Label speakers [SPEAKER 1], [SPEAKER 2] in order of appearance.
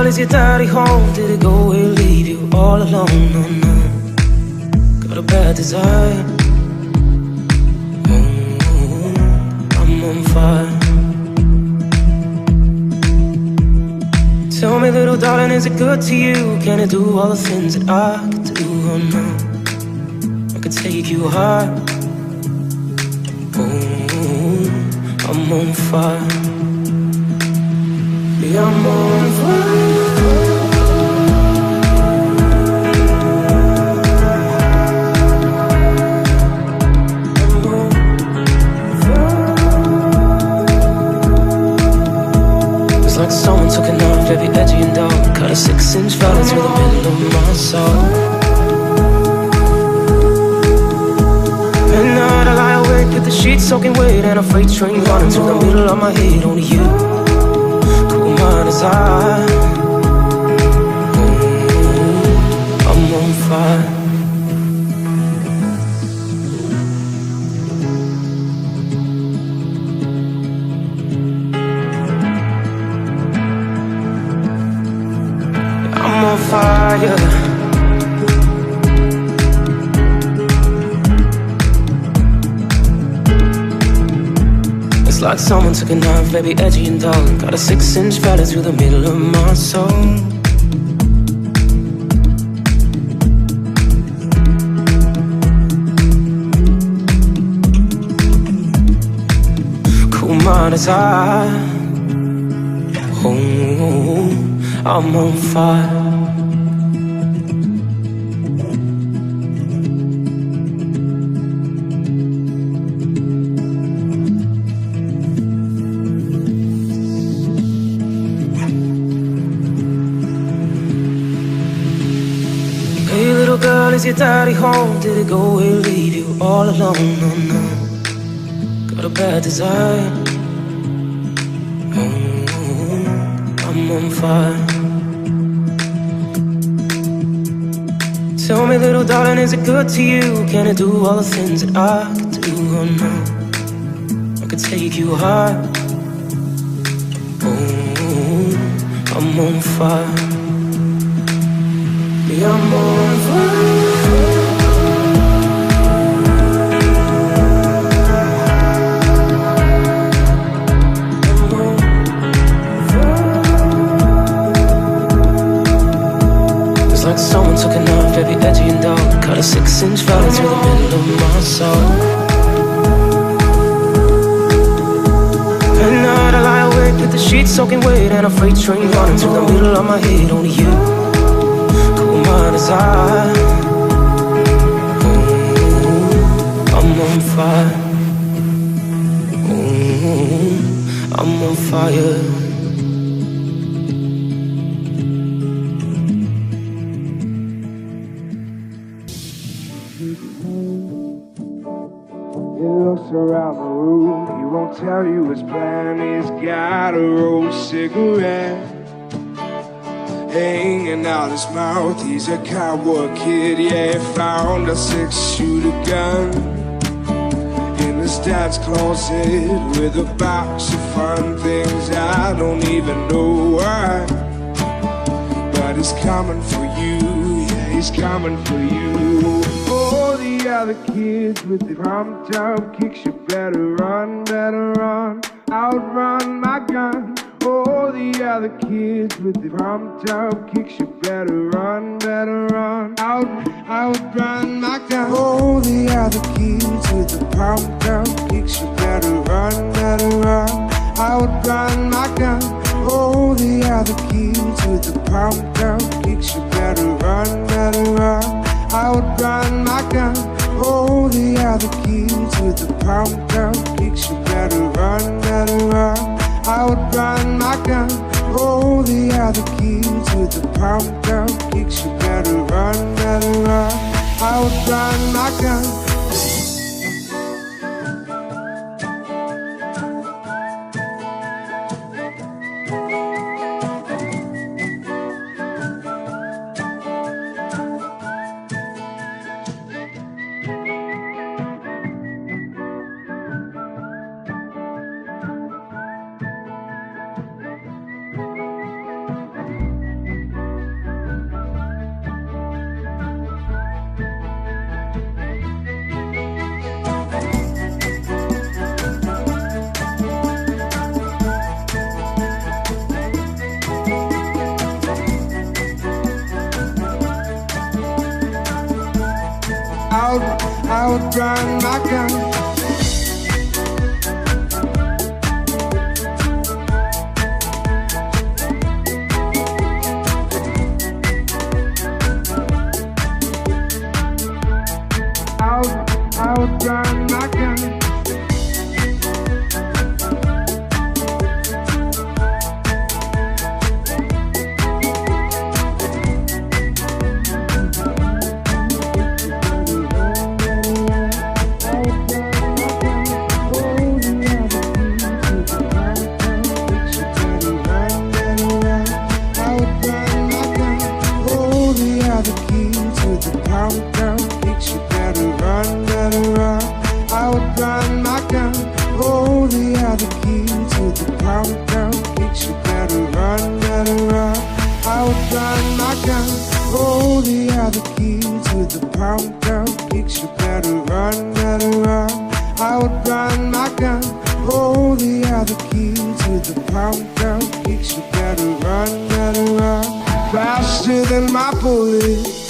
[SPEAKER 1] girl, is your daddy home? Did he go away, leave you all alone? No, no, got a bad desire. I'm on fire. Tell me, little darling, is it good to you? Can it do all the things that I could do? Oh no, I could take you high. Oh, I'm on fire. Yeah, I'm on fire. Like someone took a knife, very edgy and dark, cut a 6-inch valley through the middle of my soul. At night I lie awake with the sheets soaking wet and a freight train running through the middle of my head. Only you, cool my desire. I'm on fire. Fire. It's like someone took a knife, baby, edgy and dull, got a 6-inch valley through the middle of my soul. Cool my desire. Oh, I'm on fire. Is your daddy home? Did he go away, leave you all alone? No, no, got a bad desire. Oh, I'm on fire. Tell me, little darling, is it good to you? Can it do all the things that I could do? Oh no, I could take you high. Oh, I'm on fire. Yeah, I'm on fire. Like someone took a knife, very edgy and dark, cut a 6-inch valley through the middle of my soul. At night I lie awake with the sheets soaking wet and a freight train running through the middle of my head. Only you, cool my desire. Oh, I'm on fire. Oh, I'm on fire.
[SPEAKER 2] Around the room, he won't tell you his plan. He's got a rolled cigarette hanging out his mouth. He's a cowboy kid, yeah, he found a 6-shooter gun in his dad's closet with a box of fun things. I don't even know why, but he's coming for you, yeah, he's coming for you. All the other kids with the pumped up kicks, you better run, outrun my gun. All the other kids with the pumped up kicks, you better run, outrun my gun. All the other kids with the pumped up kicks, you better run, outrun my gun. All the other kids with the pumped up kicks, you better run, outrun my gun. All the other kids with the pumped up kicks, you better run, outrun my gun. All the other kids with the pumped up kicks, you better run, outrun my gun. outrun my gun. Outrun my gun. Faster than my bullet.